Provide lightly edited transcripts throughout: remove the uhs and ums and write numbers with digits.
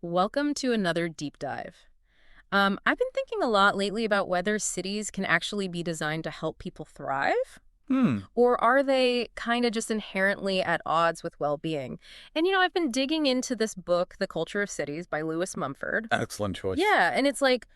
Welcome to another deep dive. I've been thinking a lot lately about whether cities can actually be designed to help people thrive, Hmm. or are they kind of just inherently at odds with well-being? And I've been digging into this book, The Culture of Cities by Lewis Mumford. Excellent choice. Yeah, and it's like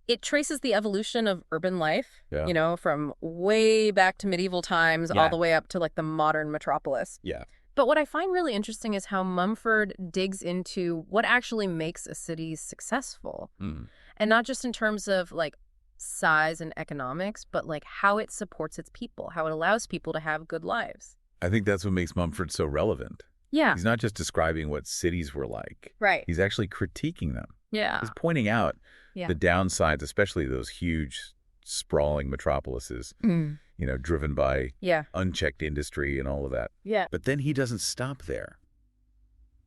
it traces the evolution of urban life, Yeah. from way back to medieval times all Yeah. the way up to like the modern metropolis. Yeah. But what I find really interesting is how Mumford digs into what actually makes a city successful. Hmm. And not just in terms of like size and economics, but like how it supports its people, how it allows people to have good lives. I think that's what makes Mumford so relevant. Yeah. He's not just describing what cities were like. Right. He's actually critiquing them. Yeah. He's pointing out Yeah. the downsides, especially those huge, sprawling metropolises, Mm. driven by Yeah. unchecked industry and all of that. Yeah. But then he doesn't stop there.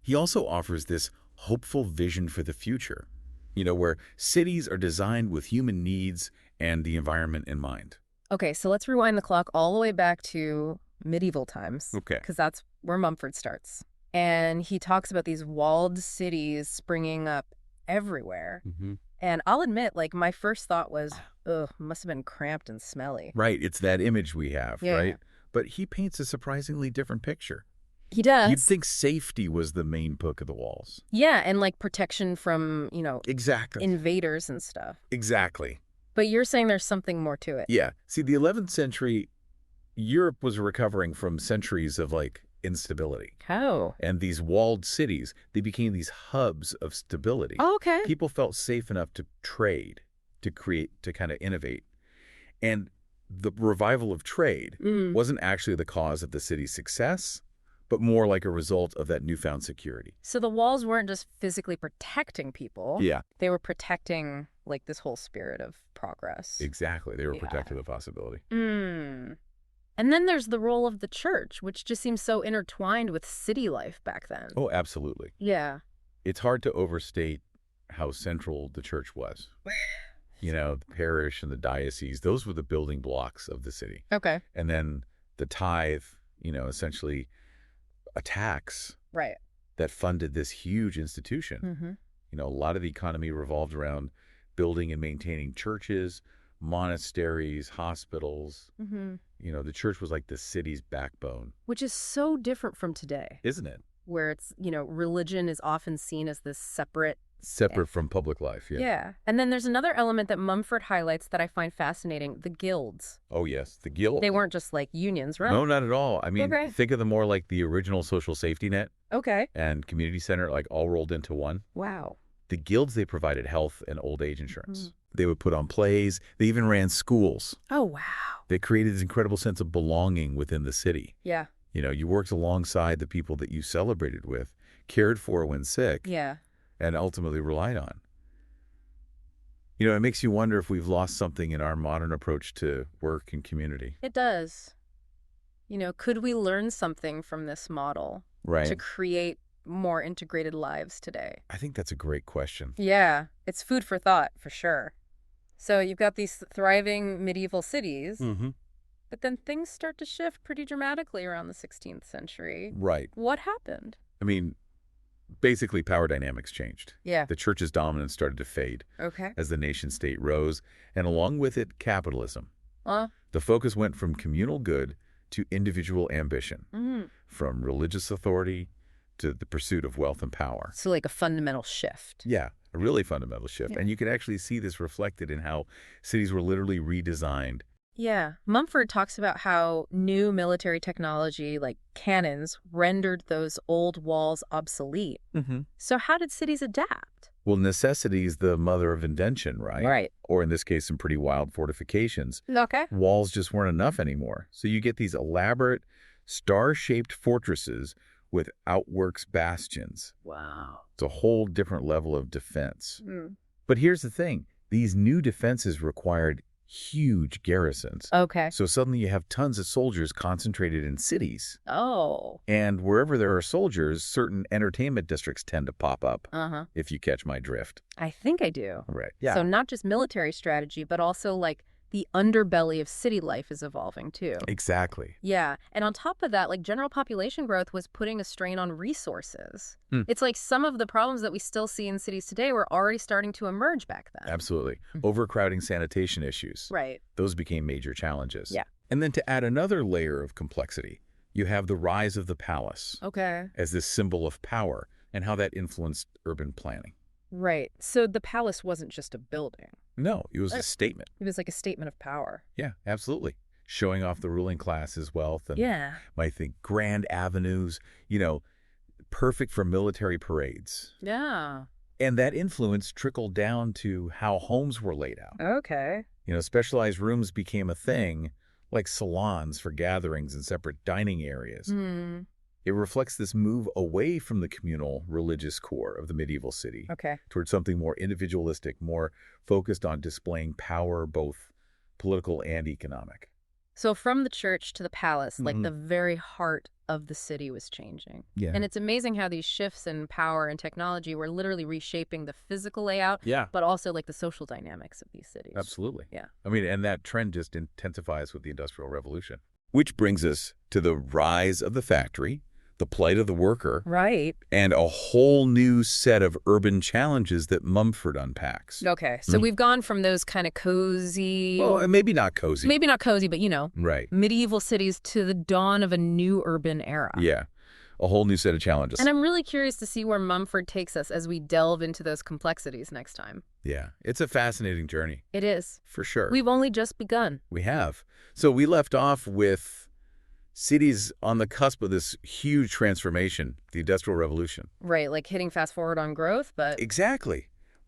He also offers this hopeful vision for the future, where cities are designed with human needs and the environment in mind. Okay, so let's rewind the clock all the way back to medieval times, Okay. because that's where Mumford starts. And he talks about these walled cities springing up everywhere. Mm-hmm. And I'll admit, like, my first thought was, ugh, must have been cramped and smelly. Right, it's that image we have, Yeah. right? But he paints a surprisingly different picture. He does. You'd think safety was the main book of the walls. Yeah, and like protection from, Exactly. invaders and stuff. Exactly. But you're saying there's something more to it. Yeah. See, the 11th century, Europe was recovering from centuries of instability. Oh. And these walled cities, they became these hubs of stability. Oh, okay. People felt safe enough to trade, to create, to kind of innovate. And the revival of trade Mm. wasn't actually the cause of the city's success, but more like a result of that newfound security. So the walls weren't just physically protecting people. Yeah, They were protecting, like, this whole spirit of progress. exactly. They were Yeah. protecting the possibility. Mm. And then there's the role of the church, which just seems so intertwined with city life back then. Oh, absolutely. Yeah. It's hard to overstate how central the church was. The parish and the diocese, those were the building blocks of the city. Okay. And then the tithe, essentially a tax Right. that funded this huge institution. Mm-hmm. A lot of the economy revolved around building and maintaining churches, monasteries, hospitals. Mm-hmm. The church was like the city's backbone, Which is so different from today, isn't it? where it's, religion is often seen as this separate. Separate from public life, yeah. Yeah. And then there's another element that Mumford highlights that I find fascinating, the guilds. Oh, yes, the guild. They weren't just like unions, right? No, not at all. I mean, Okay. think of them more like the original social safety net Okay. and community center, like all rolled into one. Wow. The guilds, they provided health and old age insurance. They would put on plays. They even ran schools. Oh, wow. They created this incredible sense of belonging within the city. Yeah. You worked alongside the people that you celebrated with, cared for when sick, Yeah. and ultimately relied on. It makes you wonder if we've lost something in our modern approach to work and community. It does. Could we learn something from this model to Right. create more integrated lives today? I think that's a great question. Yeah, it's food for thought, for sure. So you've got these thriving medieval cities, Mm-hmm. but then things start to shift pretty dramatically around the 16th century. Right. What happened? I mean, basically power dynamics changed. Yeah. The church's dominance started to fade Okay. as the nation-state rose, and along with it, capitalism. The focus went from communal good to individual ambition, Mm. from religious authority to the pursuit of wealth and power. So like a fundamental shift. Yeah, a really fundamental shift. Yeah. And you can actually see this reflected in how cities were literally redesigned. Yeah. Mumford talks about how new military technology, like cannons, rendered those old walls obsolete. Mm-hmm. So how did cities adapt? Well, necessity is the mother of invention, right? Right. Or in this case, some pretty wild fortifications. Okay. Walls just weren't enough anymore. So you get these elaborate, star-shaped fortresses with outworks bastions. Wow. It's a whole different level of defense. Mm. But here's the thing. These new defenses required huge garrisons. Okay. So suddenly you have tons of soldiers concentrated in cities. Oh. And wherever there are soldiers, certain entertainment districts tend to pop up, Uh-huh. if you catch my drift. I think I do. Right. So not just military strategy, but also like the underbelly of city life is evolving too. Exactly. Yeah, and on top of that, like general population growth was putting a strain on resources. It's like some of the problems that we still see in cities today were already starting to emerge back then. Absolutely. Overcrowding sanitation issues. Right. Those became major challenges. Yeah. And then to add another layer of complexity, you have the rise of the palace Okay. as this symbol of power and how that influenced urban planning. Right. So the palace wasn't just a building. No, it was a statement. It was like a statement of power. Yeah, absolutely. Showing off the ruling class's wealth and Yeah. might think grand avenues, perfect for military parades. Yeah. And that influence trickled down to how homes were laid out. Okay. Specialized rooms became a thing, like salons for gatherings and separate dining areas. Hmm. It reflects this move away from the communal religious core of the medieval city Okay. towards something more individualistic, more focused on displaying power, both political and economic. So from the church to the palace, like Mhm. the very heart of the city was changing. Yeah. And it's amazing how these shifts in power and technology were literally reshaping the physical layout, Yeah, but also like the social dynamics of these cities. absolutely. Yeah. I mean, and that trend just intensifies with the Industrial Revolution. Which brings us to the rise of the factory, the plight of the worker, Right. and a whole new set of urban challenges that Mumford unpacks. Okay. So we've gone from those kind of cozy, Well, maybe not cozy. maybe not cozy, but Right. medieval cities to the dawn of a new urban era. Yeah. A whole new set of challenges. And I'm really curious to see where Mumford takes us as we delve into those complexities next time. Yeah. It's a fascinating journey, It is. for sure. We've only just begun. We have. So we left off with cities on the cusp of this huge transformation, the Industrial Revolution. Right, like hitting fast forward on growth, but Exactly.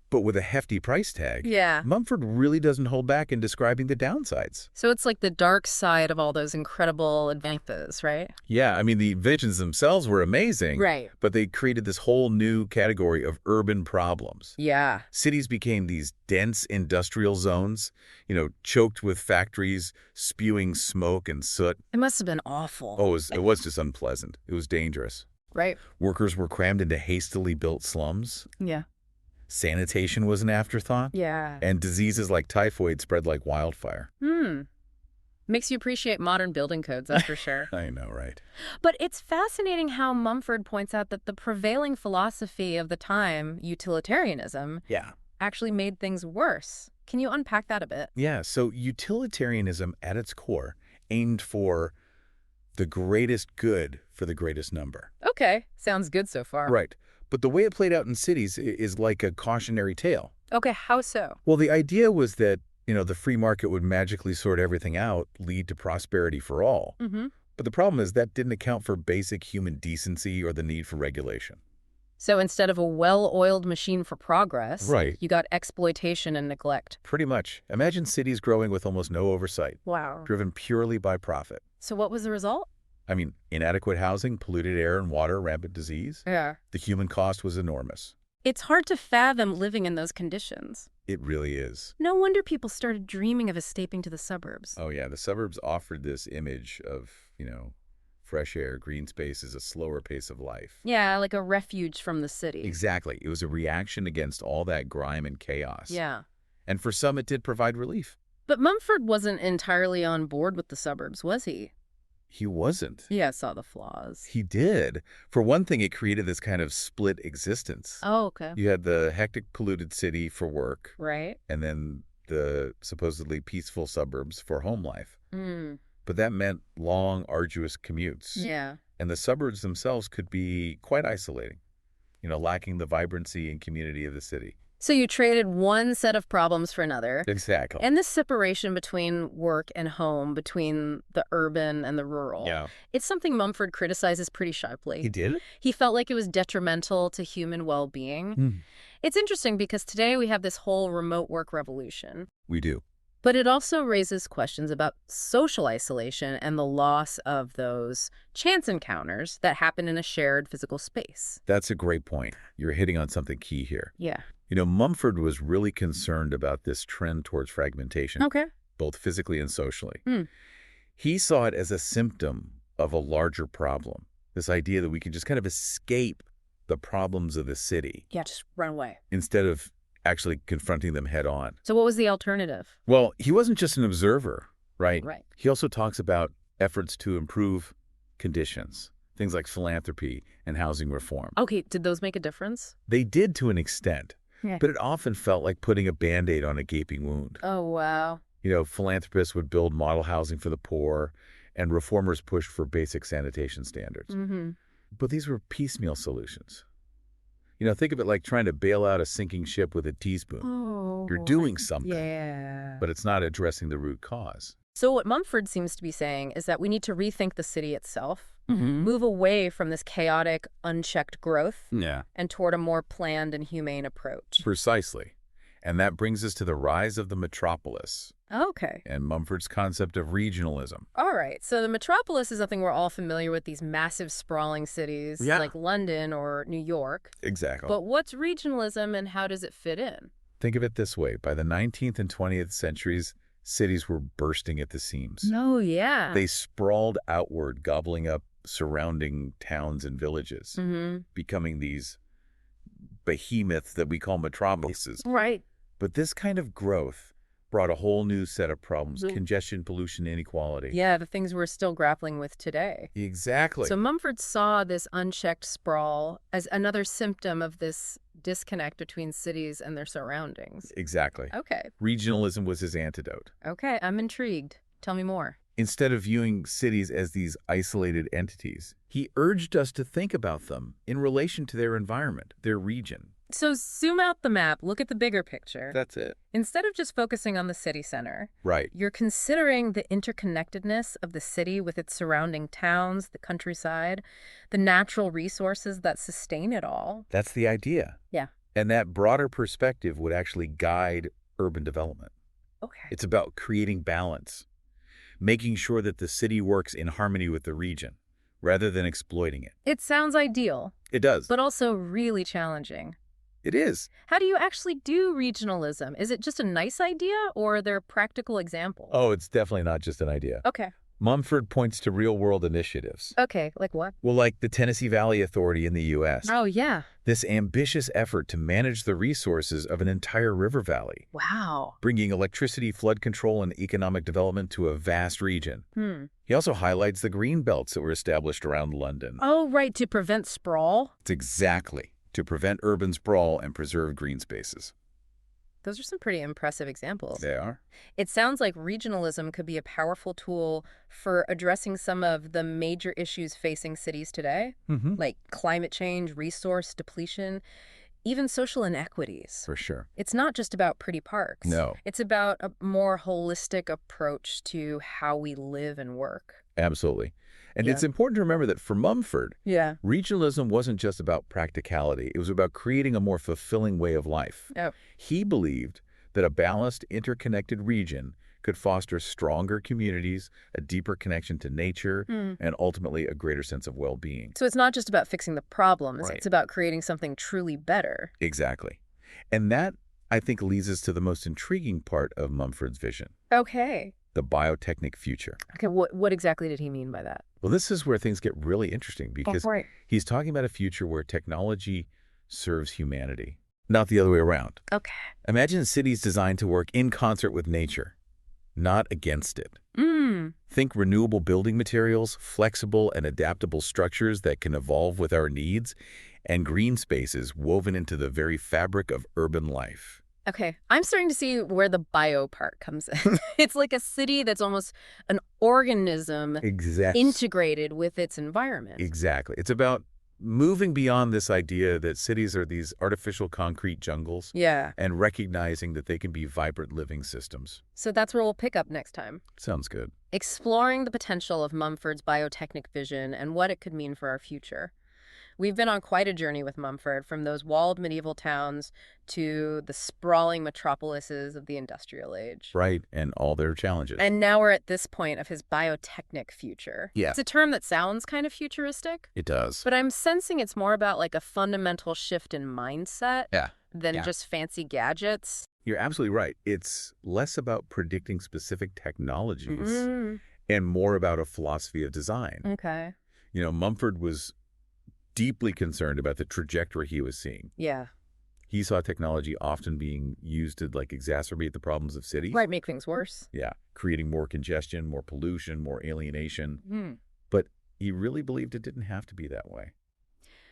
But with a hefty price tag. yeah. Mumford really doesn't hold back in describing the downsides. So it's like the dark side of all those incredible advances, right? Yeah, I mean, the inventions themselves were amazing. Right. But they created this whole new category of urban problems. Yeah. Cities became these dense industrial zones, choked with factories, spewing smoke and soot. It must have been awful. Oh, it was just unpleasant. It was dangerous. Right? Workers were crammed into hastily built slums. Yeah. Sanitation was an afterthought. Yeah. And diseases like typhoid spread like wildfire. Makes you appreciate modern building codes, that's for sure. I know, right? But it's fascinating how Mumford points out that the prevailing philosophy of the time, utilitarianism, Yeah. actually made things worse. Can you unpack that a bit? Yeah, so utilitarianism at its core aimed for the greatest good for the greatest number. Okay. Sounds good so far. Right. But the way it played out in cities is like a cautionary tale. Okay, how so? Well, the idea was that, the free market would magically sort everything out, lead to prosperity for all. Mm-hmm. But the problem is that didn't account for basic human decency or the need for regulation. So instead of a well-oiled machine for progress, Right. you got exploitation and neglect. Pretty much. Imagine cities growing with almost no oversight, Wow. driven purely by profit. So what was the result? I mean, inadequate housing, polluted air and water, rampant disease. Yeah. The human cost was enormous. It's hard to fathom living in those conditions. It really is. No wonder people started dreaming of escaping to the suburbs. Oh, yeah. The suburbs offered this image of, fresh air, green spaces, a slower pace of life. Yeah, like a refuge from the city. Exactly. It was a reaction against all that grime and chaos. Yeah. And for some, it did provide relief. But Mumford wasn't entirely on board with the suburbs, was he? He wasn't. Yeah, saw the flaws. He did. For one thing, it created this kind of split existence. Oh, okay. You had the hectic, polluted city for work, Right. and then the supposedly peaceful suburbs for home life. Mm. But that meant long, arduous commutes. Yeah. And the suburbs themselves could be quite isolating, lacking the vibrancy and community of the city. So you traded one set of problems for another. Exactly. And this separation between work and home, between the urban and the rural, Yeah. it's something Mumford criticizes pretty sharply. He did? He felt like it was detrimental to human well-being. It's interesting because today we have this whole remote work revolution. We do. But it also raises questions about social isolation and the loss of those chance encounters that happen in a shared physical space. That's a great point. You're hitting on something key here. Yeah. Mumford was really concerned about this trend towards fragmentation, Okay. both physically and socially. Hmm. He saw it as a symptom of a larger problem, this idea that we can just kind of escape the problems of the city Yeah, just run away. instead of actually confronting them head on. So what was the alternative? Well, he wasn't just an observer, right? Right. He also talks about efforts to improve conditions, things like philanthropy and housing reform. Okay, did those make a difference? They did to an extent, Yeah. but it often felt like putting a Band-Aid on a gaping wound. Oh, wow. Philanthropists would build model housing for the poor, and reformers pushed for basic sanitation standards. Mm-hmm. But these were piecemeal solutions. Think of it like trying to bail out a sinking ship with a teaspoon. Oh. You're doing something, Yeah. but it's not addressing the root cause. So what Mumford seems to be saying is that we need to rethink the city itself, Mm-hmm. move away from this chaotic, unchecked growth, Yeah. and toward a more planned and humane approach. Precisely. And that brings us to the rise of the metropolis Okay. and Mumford's concept of regionalism. All right. So the metropolis is something we're all familiar with, these massive sprawling cities Yeah. like London or New York. Exactly. But what's regionalism and how does it fit in? Think of it this way. By the 19th and 20th centuries, cities were bursting at the seams. Oh, yeah. They sprawled outward, gobbling up surrounding towns and villages, becoming these behemoths that we call metropolises. Right. But this kind of growth brought a whole new set of problems: Mhm. congestion, pollution, inequality. Yeah, the things we're still grappling with today. Exactly. So Mumford saw this unchecked sprawl as another symptom of this disconnect between cities and their surroundings. Exactly. Okay. Regionalism was his antidote. Okay, I'm intrigued. Tell me more. Instead of viewing cities as these isolated entities, he urged us to think about them in relation to their environment, their region. So zoom out the map, look at the bigger picture. That's it. Instead of just focusing on the city center, Right. you're considering the interconnectedness of the city with its surrounding towns, the countryside, the natural resources that sustain it all. That's the idea. Yeah. And that broader perspective would actually guide urban development. Okay. It's about creating balance, making sure that the city works in harmony with the region, rather than exploiting it. It sounds ideal, It does. but also really challenging. It is. How do you actually do regionalism? Is it just a nice idea, or are there practical examples? Oh, it's definitely not just an idea. Okay. Mumford points to real-world initiatives. Okay, like what? Well, like the Tennessee Valley Authority in the U.S. Oh, yeah. This ambitious effort to manage the resources of an entire river valley, Wow. bringing electricity, flood control, and economic development to a vast region. He also highlights the green belts that were established around London. Oh, right, to prevent sprawl? It's exactly to prevent urban sprawl and preserve green spaces. Those are some pretty impressive examples. They are. It sounds like regionalism could be a powerful tool for addressing some of the major issues facing cities today, like climate change, resource depletion, even social inequities. For sure. It's not just about pretty parks. No. It's about a more holistic approach to how we live and work. Absolutely. And Yeah. it's important to remember that for Mumford, Yeah. regionalism wasn't just about practicality. It was about creating a more fulfilling way of life. Oh. He believed that a balanced, interconnected region could foster stronger communities, a deeper connection to nature, and ultimately a greater sense of well-being. So it's not just about fixing the problems. Right. It's about creating something truly better. Exactly. And that, I think, leads us to the most intriguing part of Mumford's vision, Okay. the biotechnic future. Okay, what exactly did he mean by that? Well, this is where things get really interesting because right. he's talking about a future where technology serves humanity, not the other way around. Okay. Imagine cities designed to work in concert with nature, not against it. Think renewable building materials, flexible and adaptable structures that can evolve with our needs, and green spaces woven into the very fabric of urban life. Okay, I'm starting to see where the bio part comes in. It's like a city that's almost an organism Exactly. integrated with its environment. Exactly. It's about moving beyond this idea that cities are these artificial concrete jungles Yeah. and recognizing that they can be vibrant living systems. So that's where we'll pick up next time. Sounds good. Exploring the potential of Mumford's biotechnic vision and what it could mean for our future. We've been on quite a journey with Mumford, from those walled medieval towns to the sprawling metropolises of the industrial age. Right, and all their challenges. And now we're at this point of his biotechnic future. Yeah. It's a term that sounds kind of futuristic, It does. but I'm sensing it's more about like a fundamental shift in mindset Yeah. than Yeah. just fancy gadgets. You're absolutely right. It's less about predicting specific technologies Mm, and more about a philosophy of design. okay. Mumford was deeply concerned about the trajectory he was seeing. Yeah. He saw technology often being used to exacerbate the problems of cities. Right, make things worse. Yeah, creating more congestion, more pollution, more alienation. Hmm. But he really believed it didn't have to be that way.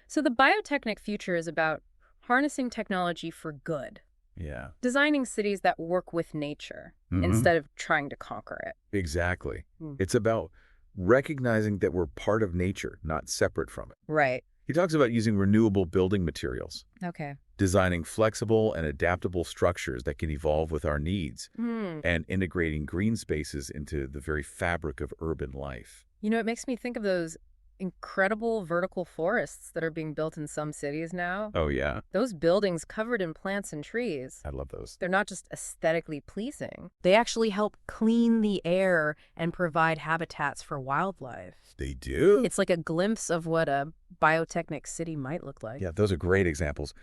So the biotechnic future is about harnessing technology for good, Yeah. designing cities that work with nature instead of trying to conquer it. Exactly. Hmm. It's about recognizing that we're part of nature, not separate from it. Right. He talks about using renewable building materials, Okay. designing flexible and adaptable structures that can evolve with our needs, Hmm. and integrating green spaces into the very fabric of urban life. You know, it makes me think of those incredible vertical forests that are being built in some cities now. Oh, yeah? Those buildings covered in plants and trees. I love those. They're not just aesthetically pleasing. They actually help clean the air and provide habitats for wildlife. They do? It's like a glimpse of what a biotechnic city might look like. Yeah, those are great examples.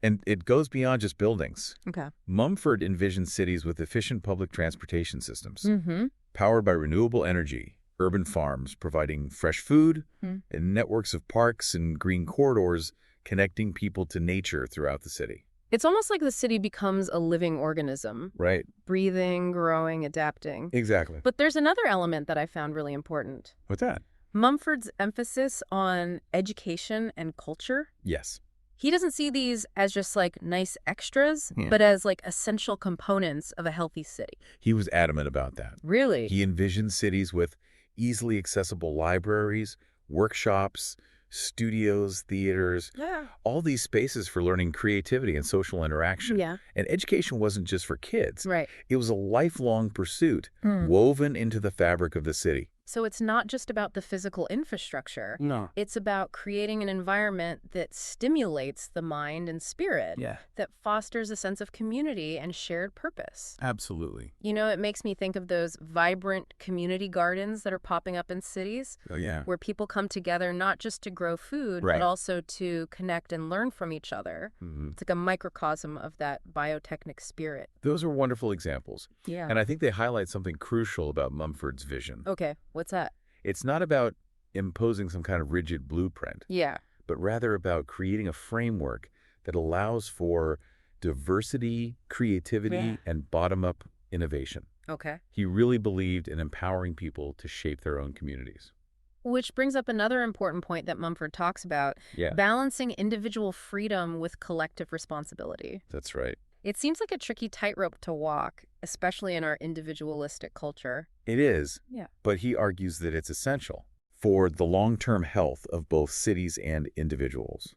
And it goes beyond just buildings. Okay. Mumford envisions cities with efficient public transportation systems, Mm-hmm. powered by renewable energy, urban farms providing fresh food, and networks of parks and green corridors connecting people to nature throughout the city. It's almost like the city becomes a living organism, Right. breathing, growing, adapting. Exactly. But there's another element that I found really important. What's that? Mumford's emphasis on education and culture. Yes. He doesn't see these as just like nice extras, Yeah. but as like essential components of a healthy city. He was adamant about that. Really? He envisioned cities with easily accessible libraries, workshops, studios, theaters, Yeah. all these spaces for learning creativity and social interaction. Yeah. And education wasn't just for kids. Right. It was a lifelong pursuit woven into the fabric of the city. So it's not just about the physical infrastructure. No. It's about creating an environment that stimulates the mind and spirit, Yeah. that fosters a sense of community and shared purpose. Absolutely. You know, it makes me think of those vibrant community gardens that are popping up in cities, Oh, yeah. where people come together not just to grow food, Right. but also to connect and learn from each other. It's like a microcosm of that biotechnic spirit. Those are wonderful examples. Yeah. And I think they highlight something crucial about Mumford's vision. Okay, what's that? It's not about imposing some kind of rigid blueprint, Yeah. but rather about creating a framework that allows for diversity, creativity, Yeah. and bottom-up innovation. Okay. He really believed in empowering people to shape their own communities. Which brings up another important point that Mumford talks about, Yeah, balancing individual freedom with collective responsibility. that's right. It seems like a tricky tightrope to walk, especially in our individualistic culture. It is, Yeah. but he argues that it's essential for the long-term health of both cities and individuals.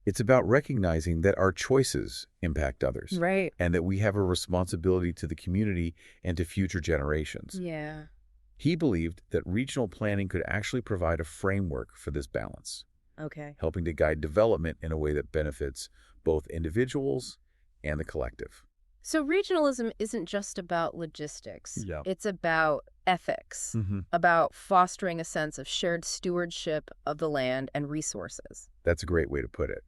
It's about recognizing that our choices impact others Right. and that we have a responsibility to the community and to future generations. Yeah. He believed that regional planning could actually provide a framework for this balance, Okay. helping to guide development in a way that benefits both individuals and the collective. So regionalism isn't just about logistics. Yeah. It's about ethics, about fostering a sense of shared stewardship of the land and resources. That's a great way to put it.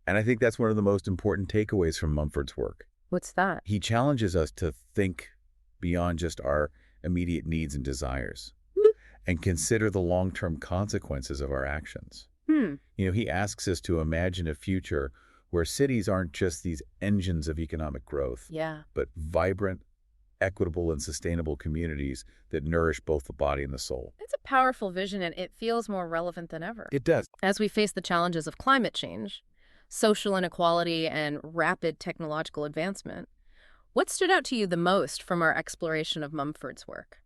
And I think that's one of the most important takeaways from Mumford's work. What's that? He challenges us to think beyond just our immediate needs and desires and consider the long-term consequences of our actions. He asks us to imagine a future where cities aren't just these engines of economic growth, Yeah. but vibrant, equitable, and sustainable communities that nourish both the body and the soul. It's a powerful vision, and it feels more relevant than ever. It does. As we face the challenges of climate change, social inequality, and rapid technological advancement, what stood out to you the most from our exploration of Mumford's work?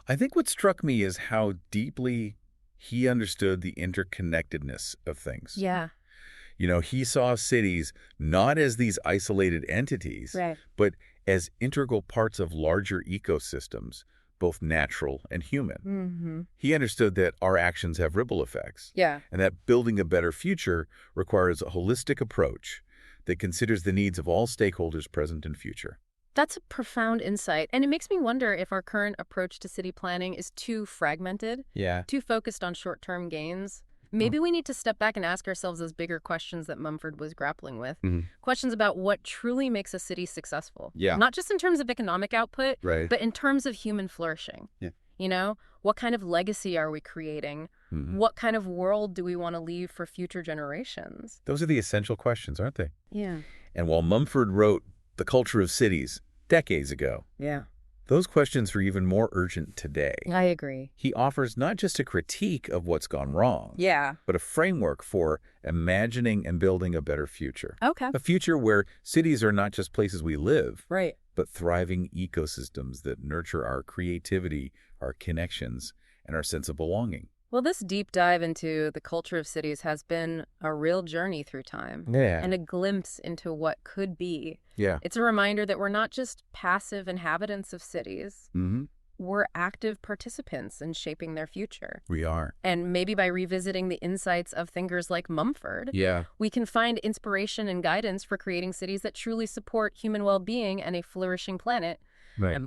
I think what struck me is how deeply he understood the interconnectedness of things. Yeah. He saw cities not as these isolated entities, Right. but as integral parts of larger ecosystems, both natural and human. He understood that our actions have ripple effects, Yeah. and that building a better future requires a holistic approach that considers the needs of all stakeholders present and future. That's a profound insight, and it makes me wonder if our current approach to city planning is too fragmented, Yeah. too focused on short-term gains. Maybe we need to step back and ask ourselves those bigger questions that Mumford was grappling with. Questions about what truly makes a city successful. Yeah. Not just in terms of economic output, Right. but in terms of human flourishing. Yeah. What kind of legacy are we creating? Mhm. What kind of world do we want to leave for future generations? Those are the essential questions, aren't they? Yeah. And while Mumford wrote The Culture of Cities decades ago, Yeah. those questions are even more urgent today. I agree. He offers not just a critique of what's gone wrong, Yeah. but a framework for imagining and building a better future. Okay. A future where cities are not just places we live, Right. but thriving ecosystems that nurture our creativity, our connections, and our sense of belonging. Well, this deep dive into the culture of cities has been a real journey through time Yeah. and a glimpse into what could be. Yeah. It's a reminder that we're not just passive inhabitants of cities. Mm-hmm. We're active participants in shaping their future. We are. And maybe by revisiting the insights of thinkers like Mumford, Yeah. we can find inspiration and guidance for creating cities that truly support human well-being and a flourishing planet. Right.